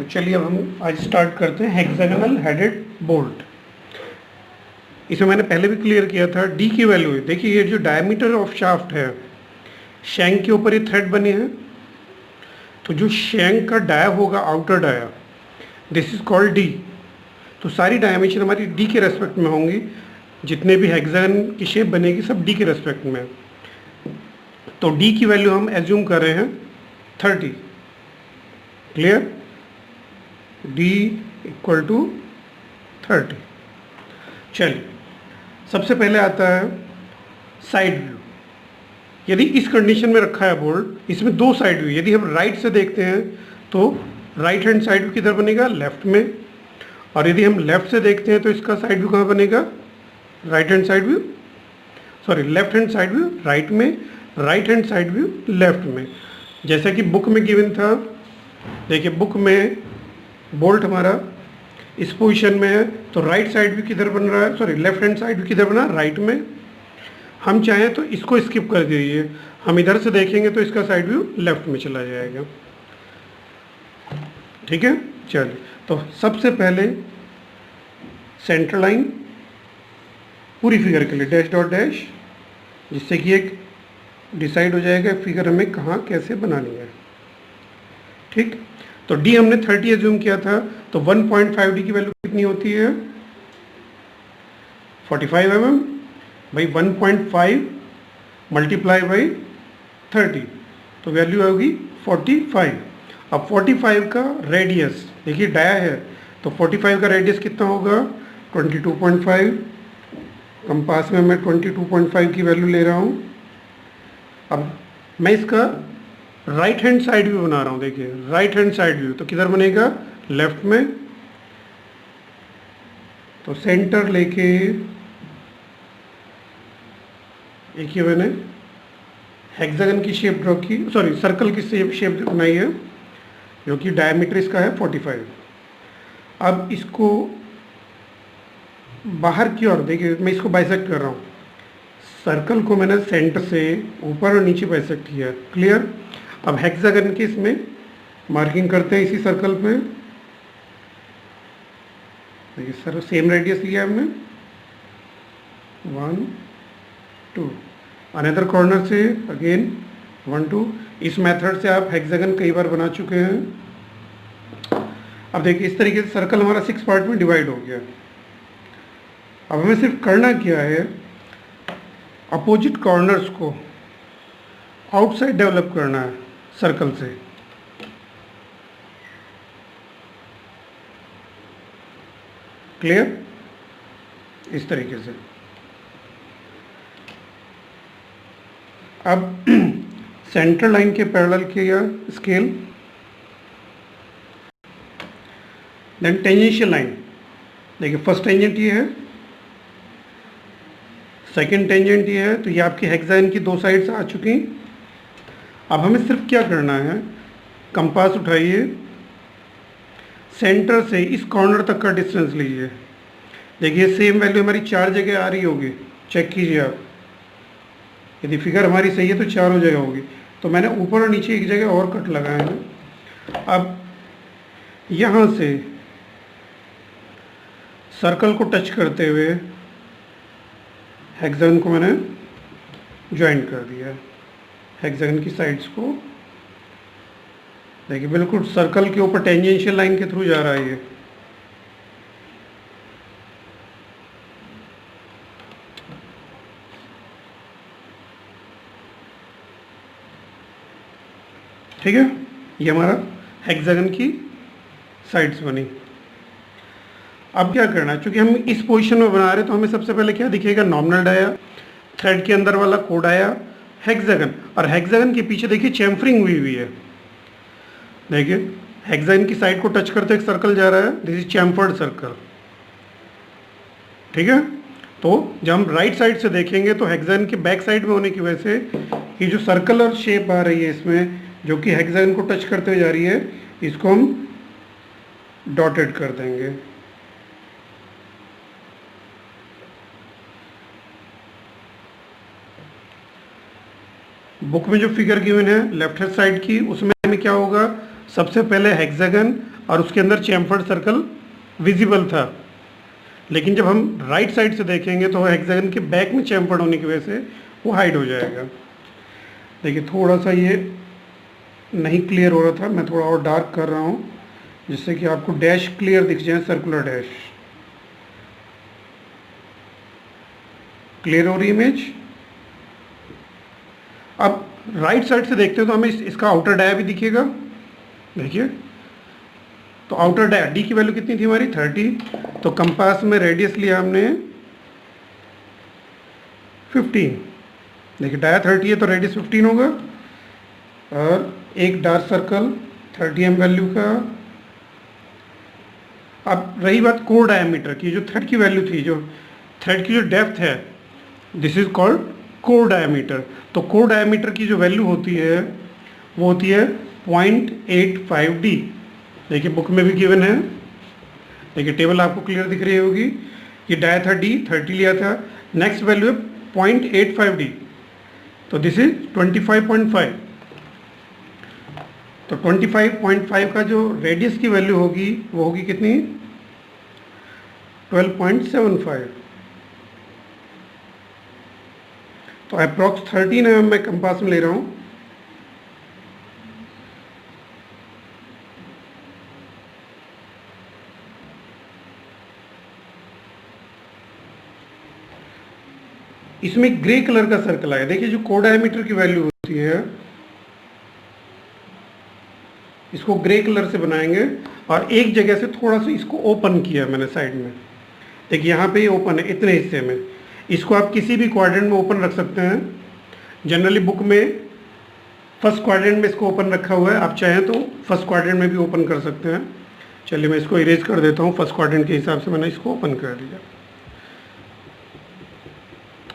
चलिए अब हम आज स्टार्ट करते हैं हेक्सागोनल हेडेड बोल्ट। इसे मैंने पहले भी क्लियर किया था। डी की वैल्यू है, देखिए ये जो डायमीटर ऑफ शाफ्ट है, शैंक के ऊपर ये थ्रेड बने हैं, तो जो शैंक का डाया होगा, outer dia, this is called D. तो सारी डायमेंशन हमारी डी के रेस्पेक्ट में होंगी, जितने भी हेक्सागन की शेप बनेगी सब डी के रेस्पेक्ट में। तो डी की वैल्यू हम एज्यूम कर रहे हैं 30। क्लियर? D equal to 30। चलिए सबसे पहले आता है साइड व्यू। यदि इस कंडीशन में रखा है बोल्ट, इसमें दो साइड व्यू, यदि हम राइट से देखते हैं तो राइट हैंड साइड व्यू किधर बनेगा? लेफ्ट में। और यदि हम लेफ्ट से देखते हैं तो इसका साइड व्यू कहाँ बनेगा? Right hand side view, sorry left hand side view right में, right hand side view left में। जैसा कि बुक में गिवन था, देखिए बुक में बोल्ट हमारा इस पोजीशन में है, तो राइट साइड व्यू किधर बन रहा है? Sorry left hand side view किधर बना? राइट में। हम चाहें तो इसको स्किप कर दीजिए, हम इधर से देखेंगे तो इसका साइड व्यू लेफ्ट में चला जाएगा। ठीक है, चलिए तो सबसे पहले सेंटर लाइन पूरी फिगर के लिए डैश डॉट डैश, जिससे कि एक डिसाइड हो जाएगा फिगर हमें कहाँ कैसे बनानी है। ठीक, तो डी हमने 30 एज्यूम किया था, तो 1.5 डी की वैल्यू कितनी होती है? 45 mm भाई 1.5 मल्टीप्लाई बाई 30, तो वैल्यू होगी 45। अब 45 का रेडियस, देखिए डाया है, तो 45 का रेडियस कितना होगा? 22.5। कंपास में मैं 22.5 की वैल्यू ले रहा हूँ। अब मैं इसका राइट हैंड साइड व्यू बना रहा हूँ। देखिए राइट हैंड साइड व्यू तो किधर बनेगा? लेफ्ट में। तो सेंटर लेके देखिए मैंने हेक्सागन की शेप ड्रॉ की, सॉरी सर्कल की शेप बनाई है, जो कि डायमीटर इसका है 45। अब इसको बाहर की ओर देखिए, मैं इसको बाइसेक्ट कर रहा हूँ। सर्कल को मैंने सेंटर से ऊपर और नीचे बाइसेक्ट किया। क्लियर? अब हेक्सागन की इसमें मार्किंग करते हैं इसी सर्कल पे। देखिए सर सेम रेडियस लिया हमने, 1 2। अनदर कॉर्नर से अगेन 1 2। इस मेथड से आप हेक्सागन कई बार बना चुके हैं। अब देखिए इस तरीके से सर्कल हमारा 6 पार्ट में डिवाइड हो गया। अब हमें सिर्फ करना क्या है, अपोजिट कॉर्नर्स को आउटसाइड डेवलप करना है सर्कल से। क्लियर? इस तरीके से। अब सेंटर लाइन के पैरेलल किया स्केल, देन टेंजेंशियल लाइन। देखिए फर्स्ट टेंजेंट ये है, सेकंड टेंजेंट ये है, तो ये आपकी हेक्सागन की दो साइड्स आ चुकी। अब हमें सिर्फ क्या करना है, कंपास उठाइए, सेंटर से इस कॉर्नर तक का डिस्टेंस लीजिए। देखिए सेम वैल्यू हमारी 4 जगह आ रही होगी, चेक कीजिए आप। यदि फिगर हमारी सही है तो 4 जगह होगी, तो मैंने ऊपर और नीचे एक जगह और कट लगाए हैं। अब यहाँ से सर्कल को टच करते हुए हेक्सागन को मैंने ज्वाइंट कर दिया है। हेक्सागन की साइड्स को देखिए बिल्कुल सर्कल के ऊपर टेंजेंशियल लाइन के थ्रू जा रहा है ये। ठीक है, ये हमारा हेक्सागन की साइड्स बनी। अब क्या करना है, क्योंकि हम इस पोजीशन में बना रहे हैं तो हमें सबसे पहले क्या दिखेगा? नॉमिनल डाया, थ्रेड के अंदर वाला कोड आया, हेक्सागन, और हेक्सागन के पीछे देखिए चैम्फरिंग हुई है। देखिए हेक्सागन की साइड को टच करते एक सर्कल जा रहा है, दिस इज चैम्फर्ड सर्कल। ठीक है, तो जब हम राइट साइड से देखेंगे तो हेक्सागन के बैक साइड में होने की वजह से ये जो सर्कलर शेप आ रही है इसमें, जो कि हेक्सागन को टच करते हुए जा रही है, इसको हम डॉटेड कर देंगे। बुक में जो फिगर गिवन है लेफ्ट हैंड साइड की, उसमें क्या होगा? सबसे पहले हेक्सागन और उसके अंदर चैम्फर्ड सर्कल विजिबल था। लेकिन जब हम राइट साइड से देखेंगे तो हेक्सागन के बैक में चैम्फर्ड होने की वजह से वो हाइड हो जाएगा। देखिए थोड़ा सा ये नहीं क्लियर हो रहा था, मैं थोड़ा और डार्क कर रहा हूँ जिससे कि आपको डैश क्लियर दिख जाए, सर्कुलर डैश। क्लियर हो रही इमेज। अब राइट साइड से देखते हैं तो हमें इसका आउटर डाया भी दिखेगा। देखिए तो आउटर डाया डी की वैल्यू कितनी थी हमारी 30, तो कंपास में रेडियस लिया हमने 15। देखिए डाया 30 है तो रेडियस 15 होगा, और एक डार्क सर्कल 30 एम वैल्यू का। अब रही बात कोर डायमीटर की, जो थ्रेड की वैल्यू थी, जो थ्रेड की जो डेप्थ है, this is called core diameter. तो कोर डायमीटर की जो वैल्यू होती है वो होती है 0.85D। देखिए बुक में भी गिवन है, देखिए टेबल आपको क्लियर दिख रही होगी। ये डाया था D, 30 लिया था, नेक्स्ट वैल्यू है 0.85D, तो दिस इज 25.5। तो 25.5 का जो रेडियस की वैल्यू होगी वो होगी कितनी 12.75। तो अप्रॉक्स 13 mm मैं कंपास में ले रहा हूँ। इसमें ग्रे कलर का सर्कल आया। देखिए जो कोर डायमीटर की वैल्यू होती है इसको ग्रे कलर से बनाएंगे, और एक जगह से थोड़ा सा इसको ओपन किया मैंने साइड में। देखिए यहाँ पे ये ओपन है इतने हिस्से में, इसको आप किसी भी क्वाड्रेंट में ओपन रख सकते हैं। जनरली बुक में फर्स्ट क्वाड्रेंट में इसको ओपन रखा हुआ है, आप चाहें तो फर्स्ट क्वाड्रेंट में भी ओपन कर सकते हैं। चलिए मैं इसको इरेज कर देता हूँ, फर्स्ट क्वाड्रेंट के हिसाब से मैंने इसको ओपन कर दिया।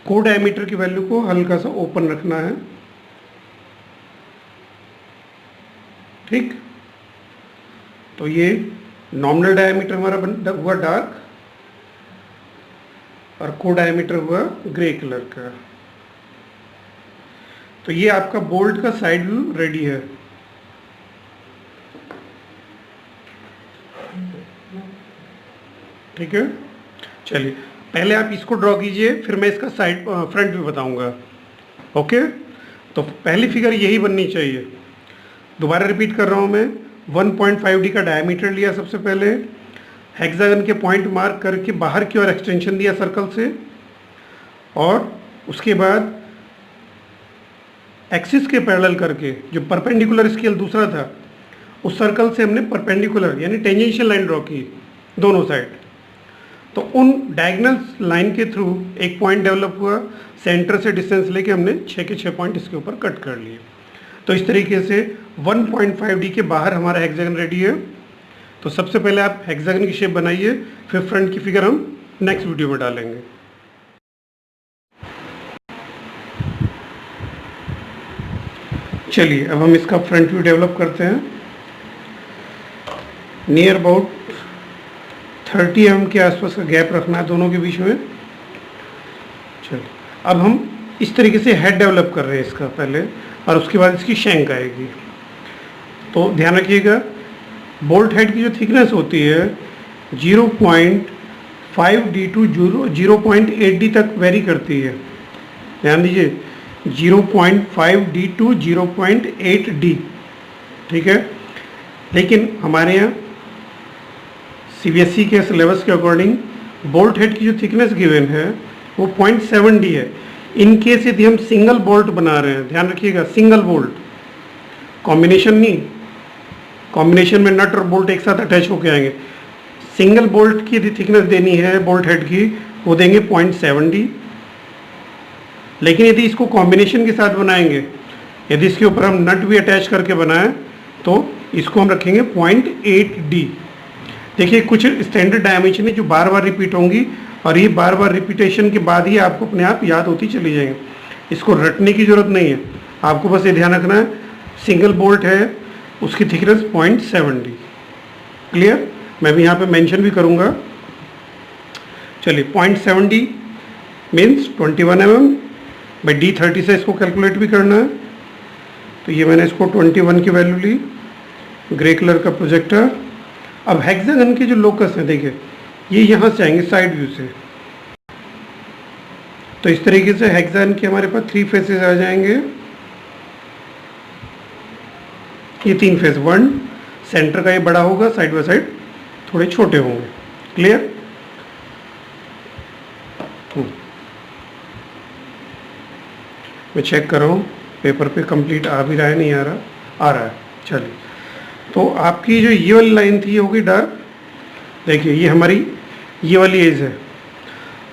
कोर डायमीटर की वैल्यू को हल्का सा ओपन रखना है, ठीक। तो ये नॉमिनल डायमीटर हमारा हुआ डार्क, और कोर डायमीटर हुआ ग्रे कलर का। तो ये आपका बोल्ट का साइड व्यू रेडी है। ठीक है, चलिए पहले आप इसको ड्रॉ कीजिए, फिर मैं इसका साइड फ्रंट व्यू बताऊंगा। ओके, तो पहली फिगर यही बननी चाहिए। दोबारा रिपीट कर रहा हूं मैं, 1.5D का डायमीटर लिया सबसे पहले, हेक्सागन के पॉइंट मार्क करके बाहर की ओर एक्सटेंशन दिया सर्कल से, और उसके बाद एक्सिस के पैरेलल करके जो परपेंडिकुलर स्केल दूसरा था उस सर्कल से हमने परपेंडिकुलर यानी टेंजेंशियल लाइन ड्रॉ की दोनों साइड। तो उन डायगोनल लाइन के थ्रू एक पॉइंट डेवलप हुआ, सेंटर से डिस्टेंस लेके हमने 6 के 6 पॉइंट इसके ऊपर कट कर लिए। तो इस तरीके से 1.5D के बाहर हमारा हेक्सागन रेडी है। तो सबसे पहले आप हेक्सागन की शेप बनाइए, फिर फ्रंट की फिगर हम नेक्स्ट वीडियो में डालेंगे। चलिए अब हम इसका फ्रंट व्यू डेवलप करते हैं। नियर अबाउट 30 mm के आसपास का गैप रखना है दोनों के बीच में। चलिए अब हम इस तरीके से हेड डेवलप कर रहे हैं इसका पहले, और उसके बाद इसकी शैंक आएगी। तो ध्यान रखिएगा, बोल्ट हेड की जो थिकनेस होती है 0.5D टू 0.8D तक वेरी करती है। ध्यान दीजिए, 0.5D टू 0.8D, ठीक है। लेकिन हमारे यहाँ CBSE के सिलेबस के अकॉर्डिंग बोल्ट हेड की जो थिकनेस गिवन है वो 0.7D है। इन केस यदि हम सिंगल बोल्ट बना रहे हैं, ध्यान रखिएगा सिंगल बोल्ट, कॉम्बिनेशन नहीं, कॉम्बिनेशन में नट और बोल्ट एक साथ अटैच होकर आएंगे। सिंगल बोल्ट की यदि थिकनेस देनी है बोल्ट हेड की वो देंगे 0.7D। लेकिन यदि इसको कॉम्बिनेशन के साथ बनाएंगे, यदि इसके ऊपर हम नट भी अटैच करके बनाएं तो इसको हम रखेंगे 0.8D। देखिए कुछ स्टैंडर्ड डायमेंशन है जो बार बार रिपीट होंगी, और ये बार बार रिपीटेशन के बाद ही आपको अपने आप याद होती चली जाएंगे। इसको रटने की ज़रूरत नहीं है, आपको बस ये ध्यान रखना है सिंगल बोल्ट है उसकी थिकनेस 0.7D। क्लियर, मैं भी यहाँ पे मेंशन भी करूँगा। चलिए 0.7D means 21 mm by D30 से इसको कैलकुलेट भी करना है। तो ये मैंने इसको 21 की वैल्यू ली, ग्रे कलर का प्रोजेक्टर, अब हेक्सागन के जो लोकस हैं देखिए, ये यहाँ से आएंगे साइड व्यू से, तो इस तरीके से हेक्सागन के हमारे पास 3 फेसेस आ जाएंगे। ये 3 फेस, 1 सेंटर का ये बड़ा होगा, साइड बाय साइड थोड़े छोटे होंगे। क्लियर? मैं चेक कर रहा हूँ पेपर पे कंप्लीट आ भी रहा है, नहीं आ रहा? आ रहा है। चलिए, तो आपकी जो ये वाली लाइन थी ये होगी डार्क। देखिए ये हमारी ये वाली एज है।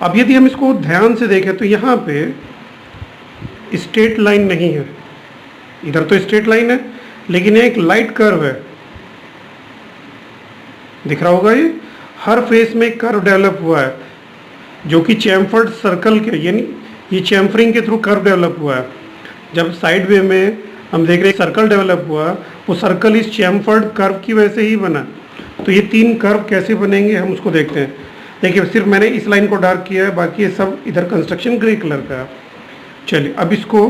अब यदि हम इसको ध्यान से देखें तो यहाँ पे स्ट्रेट लाइन नहीं है, इधर तो स्ट्रेट लाइन है लेकिन एक लाइट कर्व है, दिख रहा होगा। ये हर फेस में कर्व डेवलप हुआ है जो कि चैम्फर्ड सर्कल के, यानी ये चैम्फरिंग के थ्रू कर्व डेवलप हुआ है। जब साइड वे में हम देख रहे हैं सर्कल डेवलप हुआ, वो सर्कल इस चैम्फर्ड कर्व की वजह से ही बना। तो ये 3 कर्व कैसे बनेंगे हम उसको देखते हैं। देखिए सिर्फ मैंने इस लाइन को डार्क किया है, बाकी ये सब इधर कंस्ट्रक्शन ग्रे कलर का है। चलिए अब इसको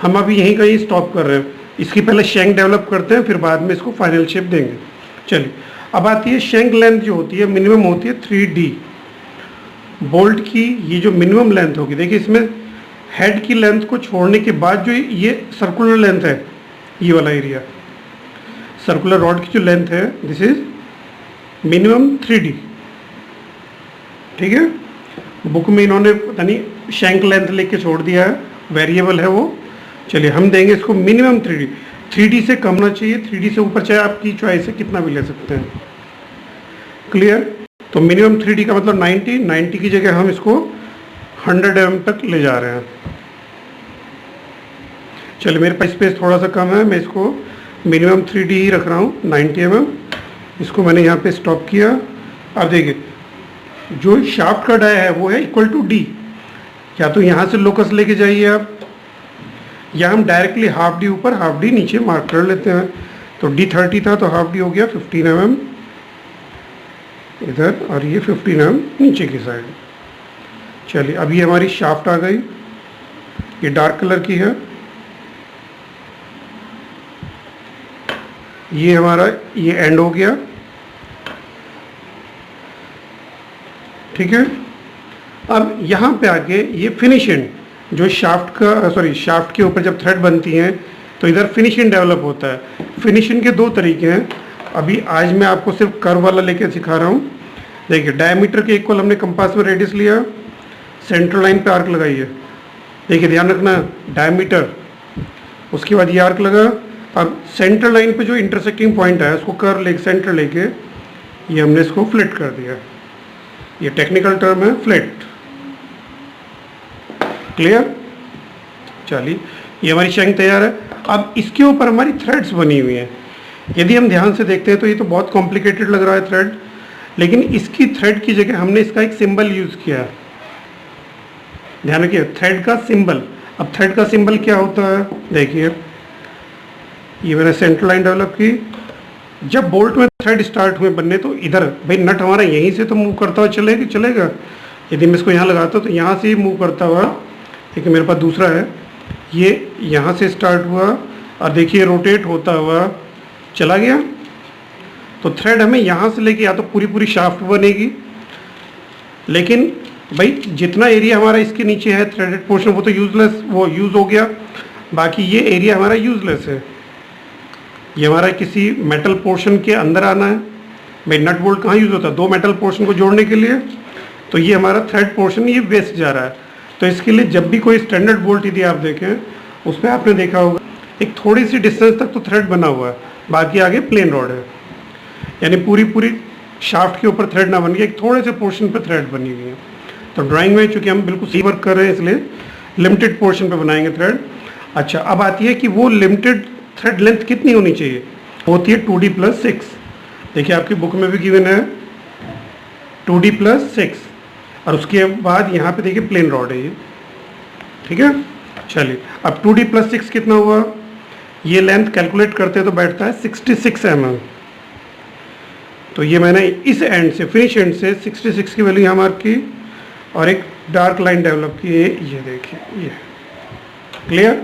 हम अभी यहीं कहीं स्टॉप कर रहे हैं, इसकी पहले शैंक डेवलप करते हैं, फिर बाद में इसको फाइनल शेप देंगे। चलिए अब आती है शैंक लेंथ, जो होती है मिनिमम होती है 3D। बोल्ट की ये जो मिनिमम लेंथ होगी, देखिए इसमें हेड की लेंथ को छोड़ने के बाद जो ये सर्कुलर लेंथ है, ये वाला एरिया सर्कुलर रॉड की जो लेंथ है, दिस इज मिनिमम 3D। ठीक है, बुक में इन्होंने पता नहीं शैंक लेंथ लिख के छोड़ दिया है, वेरिएबल है वो। चलिए हम देंगे इसको मिनिमम 3D। 3D से कम होना चाहिए, 3D से ऊपर चाहे आपकी चॉइस है, कितना भी ले सकते हैं। क्लियर? तो मिनिमम 3D का मतलब 90 की जगह हम इसको 100 mm तक ले जा रहे हैं। चलिए मेरे पास स्पेस थोड़ा सा कम है, मैं इसको मिनिमम 3D ही रख रहा हूँ, 90 mm। इसको मैंने यहाँ पे स्टॉप किया। अब देखिए जो शाफ्ट का डाया है वो है इक्वल टू D। या तो यहाँ से लोकस लेके जाइए आप, या हम डायरेक्टली हाफ D ऊपर हाफ D नीचे मार्क कर लेते हैं। तो D 30 था तो हाफ D हो गया 15 mm इधर, और ये 15 mm नीचे की साइड। चलिए अब ये हमारी शाफ्ट आ गई, ये डार्क कलर की है। ये हमारा ये एंड हो गया। ठीक है, अब यहाँ पे आके ये फिनिशिंग जो शाफ्ट का शाफ्ट के ऊपर जब थ्रेड बनती हैं तो इधर फिनिशिंग डेवलप होता है। फिनिशिंग के 2 तरीके हैं। अभी आज मैं आपको सिर्फ कर्व वाला लेके सिखा रहा हूँ। देखिए डायमीटर के इक्वल हमने कंपास में रेडियस लिया, सेंट्रल लाइन पे आर्क लगाइए। देखिए ध्यान रखना डायमीटर, उसके बाद ये आर्क लगा। अब सेंट्रल लाइन पे जो इंटरसेक्टिंग पॉइंट है उसको कर्व लेके सेंटर लेके ये हमने इसको फ्लैट कर दिया। ये टेक्निकल टर्म है फ्लैट। क्लियर? चलिए ये हमारी शैंक तैयार है। अब इसके ऊपर हमारी थ्रेड्स बनी हुई हैं। यदि हम ध्यान से देखते हैं तो ये तो बहुत कॉम्प्लिकेटेड लग रहा है थ्रेड, लेकिन इसकी थ्रेड की जगह हमने इसका एक सिंबल यूज किया। ध्यान रखिए थ्रेड का सिंबल। अब थ्रेड का सिंबल क्या होता है, देखिए ये मैंने सेंट्रल लाइन डेवलप की। जब बोल्ट में थ्रेड स्टार्ट हुए बनने तो इधर भाई नट हमारा यहीं से तो मूव करता हुआ चलेगा। यदि मैं इसको यहाँ लगाता तो यहाँ से ही मूव करता हुआ, लेकिन मेरे पास दूसरा है, ये यहाँ से स्टार्ट हुआ और देखिए रोटेट होता हुआ चला गया। तो थ्रेड हमें यहाँ से लेके या तो पूरी शाफ्ट बनेगी, लेकिन भाई जितना एरिया हमारा इसके नीचे है थ्रेडेड पोर्शन वो तो यूजलेस, वो यूज़ हो गया। बाकी ये एरिया हमारा यूजलेस है। ये हमारा किसी मेटल पोर्शन के अंदर आना है। भाई नट बोल्ट कहाँ यूज़ होता है? 2 मेटल पोर्शन को जोड़ने के लिए। तो ये हमारा थ्रेड पोर्शन ये वेस्ट जा रहा है। तो इसके लिए जब भी कोई स्टैंडर्ड बोल्ट यदि आप देखें उस पर आपने देखा होगा एक थोड़ी सी डिस्टेंस तक तो थ्रेड बना हुआ है, बाकी आगे प्लेन रॉड है। यानी पूरी शाफ्ट के ऊपर थ्रेड ना बन गया, एक थोड़े से पोर्शन पे थ्रेड बनी हुई है। तो ड्राइंग में चूँकि हम बिल्कुल सही वर्क कर रहे हैं इसलिए लिमिटेड पोर्शन पे बनाएंगे थ्रेड। अच्छा अब आती है कि वो लिमिटेड थ्रेड लेंथ कितनी होनी चाहिए? होती है 2D + 6। देखिए आपकी बुक में भी गिवन है 2D + 6, और उसके बाद यहाँ पे देखिए प्लेन रॉड है ये। ठीक है, चलिए अब 2D + 6 कितना हुआ? ये लेंथ कैलकुलेट करते हैं तो बैठता है 66 mm। तो ये मैंने इस एंड से फिनिश एंड से 66 की वैल्यू यहाँ मार्क की और एक डार्क लाइन डेवलप की, ये देखिए ये। क्लियर?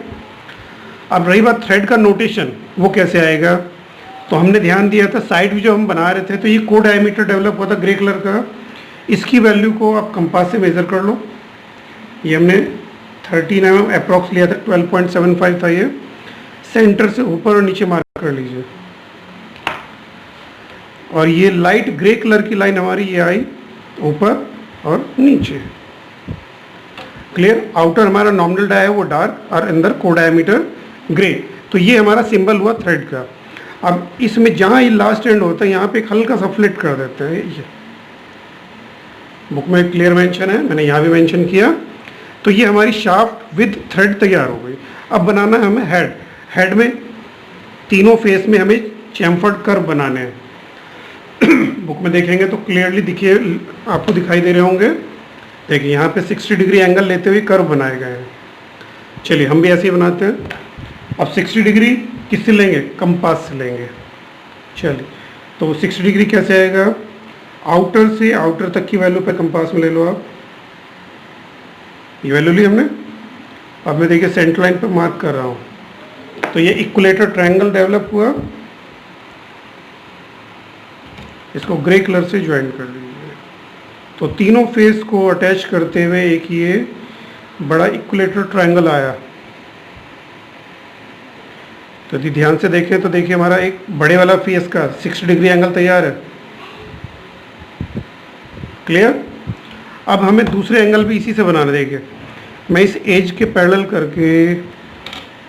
अब रही बात थ्रेड का नोटेशन, वो कैसे आएगा? तो हमने ध्यान दिया था साइड व्यू जो हम बना रहे थे, तो ये को डायमीटर डेवलप हुआ था ग्रे कलर का। इसकी वैल्यू को आप कंपास से मेज़र कर लो। ये हमने 13 mm अप्रॉक्स लिया था, 12.75 था ये। सेंटर से ऊपर और नीचे मार्क कर लीजिए। और ये लाइट ग्रे कलर की लाइन हमारी ये आई ऊपर और नीचे। क्लियर? आउटर हमारा नॉमिनल डाया है वो डार्क और अंदर को डायमीटर ग्रे। तो ये हमारा सिंबल हुआ थ्रेड का। अब इसमें जहाँ ये लास्ट एंड होता है यहाँ पे एक हल्का सा फ्लिट कर देते हैं। ये बुक में क्लियर मेंशन है, मैंने यहाँ भी मेंशन किया। तो ये हमारी शाफ्ट विद थ्रेड तैयार हो गई। अब बनाना है हमें हेड। हेड में तीनों फेस में हमें चैम्फर्ड कर्व बनाने हैं। बुक में देखेंगे तो क्लियरली दिखिए, आपको दिखाई दे रहे होंगे। देखिए यहाँ पे 60 डिग्री एंगल लेते हुए कर्व बनाए गए हैं। चलिए हम भी ऐसे ही बनाते हैं। अब 60 डिग्री किससे लेंगे? कंपास से लेंगे। चलिए तो 60 डिग्री कैसे आएगा? आउटर से आउटर तक की वैल्यू पे कंपास में ले लो आप। ये वैल्यू ली हमने। अब मैं देखिए सेंटर लाइन पे मार्क कर रहा हूँ, तो ये इक्विलेटर ट्रायंगल डेवलप हुआ। इसको ग्रे कलर से ज्वाइन कर लीजिए। तो तीनों फेस को अटैच करते हुए एक ये बड़ा इक्विलेटर ट्रायंगल आया। तो यदि ध्यान से देखें तो देखिए हमारा एक बड़े वाला फेस का 60 डिग्री एंगल तैयार है। क्लियर? अब हमें दूसरे एंगल भी इसी से बनाना। देखिए मैं इस एज के पैरेलल करके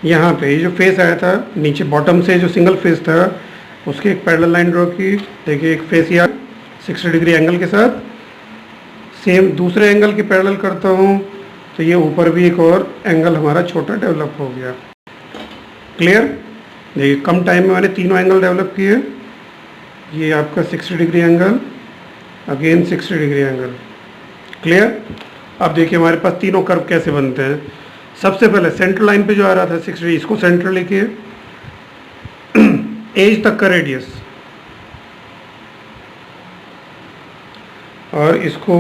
यहाँ पे जो फेस आया था नीचे बॉटम से, जो सिंगल फेस था उसकी एक पैरेलल लाइन ड्रॉ की। देखिए एक फेस यहाँ 60 डिग्री एंगल के साथ, सेम दूसरे एंगल के पैरेलल करता हूँ तो ये ऊपर भी एक और एंगल हमारा छोटा डेवलप हो गया। क्लियर? देखिए कम टाइम में मैंने तीनों एंगल डेवलप किए। ये आपका 60 degree angle, again 60 degree angle. Clear? अब देखिए हमारे पास तीनों कर्व कैसे बनते हैं। सबसे पहले सेंटर लाइन पे जो आ रहा था 60 डिग्री, इसको सेंटर लेके एज तक का रेडियस, और इसको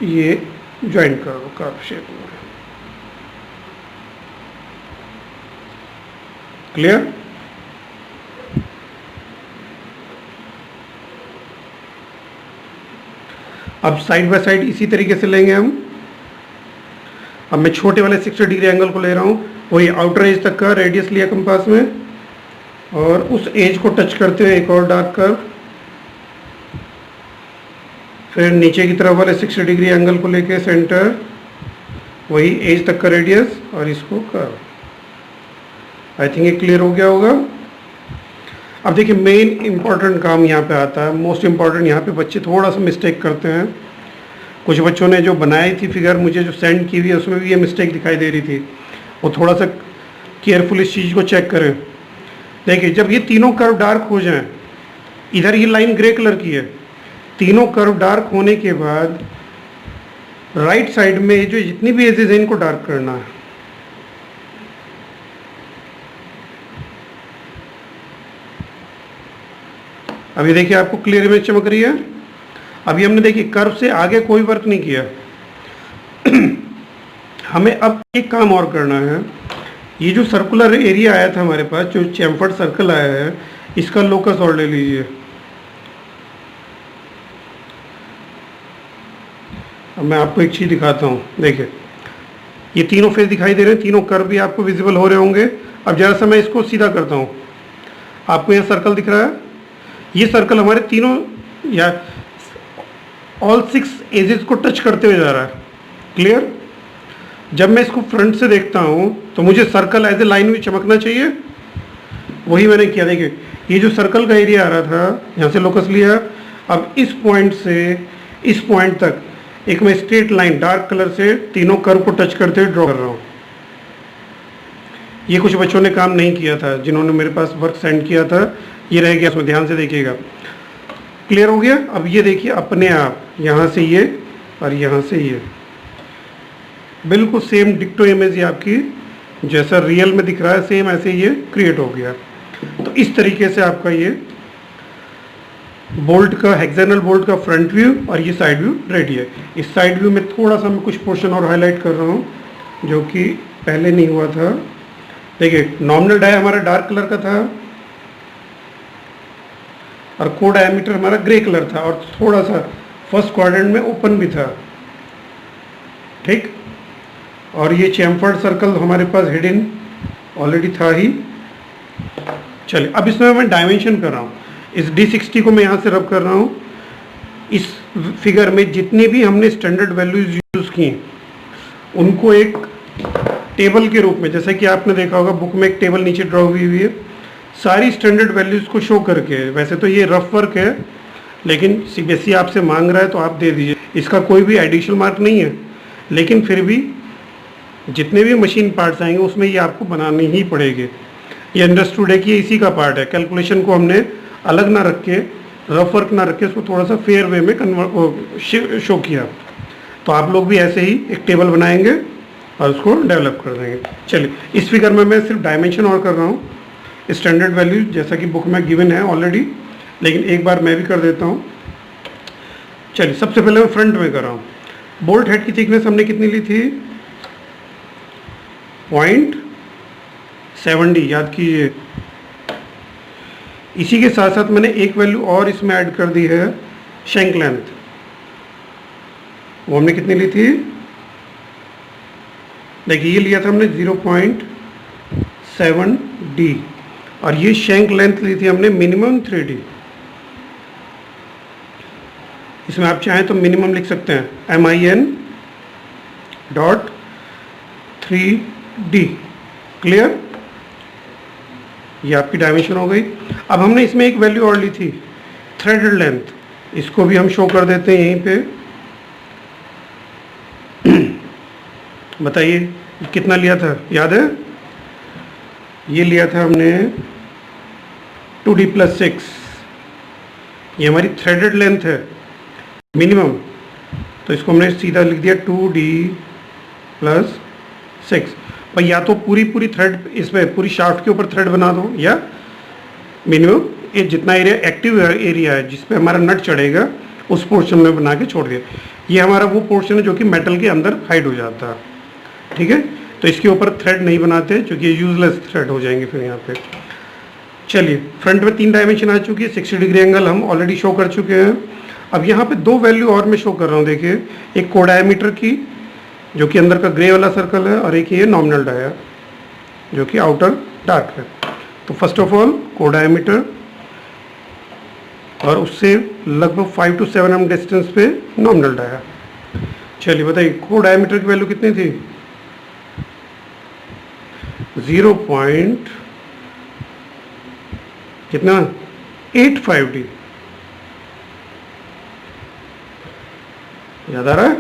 ये ज्वाइन कर दो कर्व शेप में। क्लियर? अब साइड बाय साइड इसी तरीके से लेंगे हम। अब मैं छोटे वाले 60 डिग्री एंगल को ले रहा हूँ, वही आउटर एज तक का रेडियस लिया कंपास में, और उस एज को टच करते हुए एक और डार्क कर्व। फिर नीचे की तरफ वाले 60 डिग्री एंगल को लेके सेंटर, वही एज तक का रेडियस और इसको कर्व। आई थिंक ये क्लियर हो गया होगा। अब देखिए मेन इंपॉर्टेंट काम यहाँ पे आता है, मोस्ट इम्पॉर्टेंट। यहाँ पे बच्चे थोड़ा सा मिस्टेक करते हैं। कुछ बच्चों ने जो बनाई थी फिगर मुझे जो सेंड की हुई है उसमें भी ये मिस्टेक दिखाई दे रही थी। वो थोड़ा सा केयरफुल इस चीज़ को चेक करें। देखिए जब ये तीनों कर्व डार्क हो जाएं, इधर ये लाइन ग्रे कलर की है, तीनों कर्व डार्क होने के बाद राइट साइड में जो जितनी भी एजेस हैं इनको डार्क करना है। अभी देखिए आपको क्लियर इमेज चमक रही है। अभी हमने देखिए कर्व से आगे कोई वर्क नहीं किया। हमें अब एक काम और करना है। ये जो सर्कुलर एरिया आया था हमारे पास, जो चैम्फर्ड सर्कल आया है, इसका लोकस और ले लीजिए। अब मैं आपको एक चीज़ दिखाता हूँ। देखिए ये तीनों फेस दिखाई दे रहे हैं, तीनों कर्व भी आपको विजिबल हो रहे होंगे। अब जरा सा मैं इसको सीधा करता हूँ, आपको यह सर्कल दिख रहा है। ये सर्कल हमारे तीनों या ऑल 6 एजेस को टच करते हुए जा रहा है। क्लियर? जब मैं इसको फ्रंट से देखता हूँ तो मुझे सर्कल एज ए लाइन भी चमकना चाहिए। वही मैंने किया। देखिए ये जो सर्कल का एरिया आ रहा था, यहाँ से लोकस लिया। अब इस पॉइंट से इस पॉइंट तक एक मैं स्ट्रेट लाइन डार्क कलर से तीनों कर्व को टच करते हुए ड्रॉ कर रहा हूँ। ये कुछ बच्चों ने काम नहीं किया था, जिन्होंने मेरे पास वर्क सेंड किया था, ये रह गया, उसमें ध्यान से देखिएगा। क्लियर हो गया? अब ये देखिए अपने आप यहाँ से ये और यहाँ से ये बिल्कुल सेम डिक्टो इमेज, ये आपकी जैसा रियल में दिख रहा है सेम ऐसे ये क्रिएट हो गया। तो इस तरीके से आपका ये बोल्ट का, हेक्सागोनल बोल्ट का फ्रंट व्यू और ये साइड व्यू रेडी है। इस साइड व्यू में थोड़ा सा मैं कुछ पोर्शन और हाईलाइट कर रहा हूँ जो कि पहले नहीं हुआ था। देखिए नॉमिनल डाई हमारा डार्क कलर का था, और कोर डायमीटर हमारा ग्रे कलर था और थोड़ा सा फर्स्ट क्वाड्रेंट में ओपन भी था, ठीक। और ये चैम्फर्ड सर्कल हमारे पास हिडन ऑलरेडी था ही। चलिए अब इसमें मैं डायमेंशन कर रहा हूँ, इस D60 को मैं यहाँ से रब कर रहा हूँ। इस फिगर में जितने भी हमने स्टैंडर्ड वैल्यूज यूज़ की उनको एक टेबल के रूप में, जैसे कि आपने देखा होगा बुक में एक टेबल नीचे ड्रॉ हुई है सारी स्टैंडर्ड वैल्यूज़ को शो करके। वैसे तो ये रफ वर्क है लेकिन CBSE आपसे मांग रहा है तो आप दे दीजिए, इसका कोई भी एडिशनल मार्क नहीं है, लेकिन फिर भी जितने भी मशीन पार्ट्स आएंगे उसमें ये आपको बनानी ही पड़ेगी। ये अंडरस्टूड है कि ये इसी का पार्ट है। कैलकुलेशन को हमने अलग ना रख के, रफ वर्क ना रख के, उसको थोड़ा सा फेयर वे में शो किया। तो आप लोग भी ऐसे ही एक टेबल बनाएंगे और उसको डेवलप कर देंगे। चलिए इस फिगर में मैं सिर्फ डायमेंशन और कर रहा हूँ, स्टैंडर्ड वैल्यू जैसा कि बुक में गिवन है ऑलरेडी, लेकिन एक बार मैं भी कर देता हूँ। चलिए सबसे पहले मैं फ्रंट में कर रहा हूँ। बोल्ट हेड की थिकनेस हमने कितनी ली थी? 0.70, याद कीजिए। इसी के साथ साथ मैंने एक वैल्यू और इसमें ऐड कर दी है, शैंक लेंथ। वो हमने कितनी ली थी? देखिए ये लिया था हमने 0.7D और ये शैंक लेंथ ली थी हमने मिनिमम 3D। इसमें आप चाहें तो मिनिमम लिख सकते हैं MIN.3D। क्लियर? ये आपकी डायमेंशन हो गई। अब हमने इसमें एक वैल्यू और ली थी, थ्रेडेड लेंथ। इसको भी हम शो कर देते हैं यहीं पे। बताइए कितना लिया था, याद है? ये लिया था हमने 2D+6। ये हमारी थ्रेडेड लेंथ है मिनिमम, तो इसको हमने सीधा लिख दिया 2D+6। पर या तो पूरी थ्रेड इसमें पूरी शाफ्ट के ऊपर थ्रेड बना दो, या मिनिमम ये जितना एरिया एक्टिव एरिया है जिस पे हमारा नट चढ़ेगा उस पोर्शन में बना के छोड़ दिया। ये हमारा वो पोर्शन है जो कि मेटल के अंदर हाइड हो जाता है, ठीक है। तो इसके ऊपर थ्रेड नहीं बनाते क्योंकि ये यूजलेस थ्रेड हो जाएंगे फिर यहाँ पे। चलिए फ्रंट में 3 डायमेंशन आ चुकी है, 60 डिग्री एंगल हम ऑलरेडी शो कर चुके हैं। अब यहाँ पे 2 वैल्यू और मैं शो कर रहा हूँ। देखिए एक कोर डायमीटर की जो कि अंदर का ग्रे वाला सर्कल है, और एक ये नॉमिनल डाया जो कि आउटर डार्क है। तो first of all core diameter, और उससे लगभग 5 to 7 mm डिस्टेंस पे नॉमिनल डाया। चलिए बताइए कोर डायमीटर की वैल्यू कितनी थी? 0.85D। याद आ रहा है?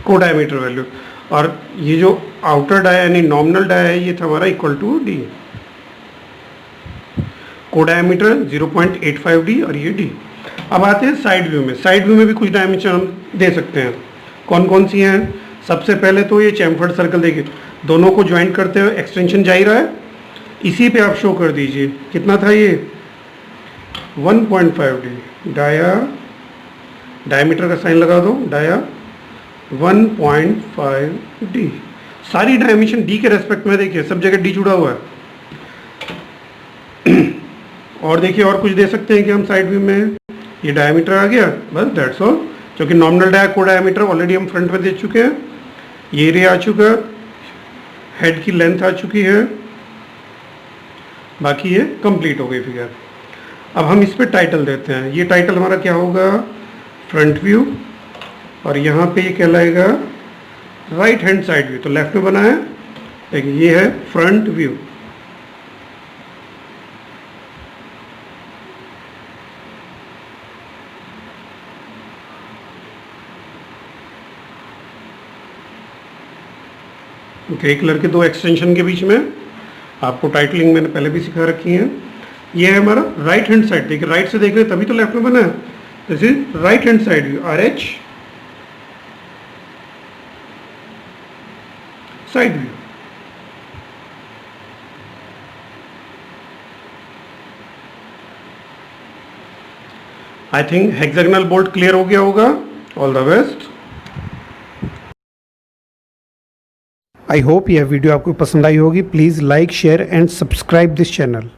Core diameter value. और ये जो आउटर डाया यानी नॉमिनल डाया है ये था हमारा equal to D। Core diameter 0.85D और ये D। अब आते हैं साइड व्यू में। साइड व्यू में भी कुछ डायमेंशन हम दे सकते हैं। कौन कौन सी हैं? सबसे पहले तो ये चैम्फर्ड सर्कल, देखिए दोनों को ज्वाइन करते हुए एक्सटेंशन जा ही रहा है, इसी पे आप शो कर दीजिए। कितना था ये? 1.5D। डायमीटर का साइन लगा दो, डाया 1.5D। सारी डायमेंशन D के रेस्पेक्ट में देखिए सब जगह D जुड़ा हुआ है। और देखिए और कुछ दे सकते हैं कि हम साइड व्यू में, ये डायमीटर आ गया, बस दैट्स ऑल। क्योंकि nominal dia core diameter already हम फ्रंट में दे चुके हैं। ये एरिया आ चुका है, हेड की लेंथ आ चुकी है, बाकी ये कंप्लीट हो गई फिगर। अब हम इस पे टाइटल देते हैं। ये टाइटल हमारा क्या होगा? फ्रंट व्यू, और यहाँ पे ये कहलाएगा राइट हैंड साइड व्यू। तो लेफ्ट में बना है, देखिए ये है फ्रंट व्यू। ग्रे कलर के 2 एक्सटेंशन के बीच में आपको टाइटलिंग मैंने पहले भी सिखा रखी है। ये है हमारा राइट हैंड साइड। देखिए राइट से देख रहे हैं तभी तो लेफ्ट में बना है। This is right hand side view, RH side view. I think hexagonal bolt clear हो गया होगा। All the best. I hope यह वीडियो आपको पसंद आई होगी। Please like, share and subscribe this channel.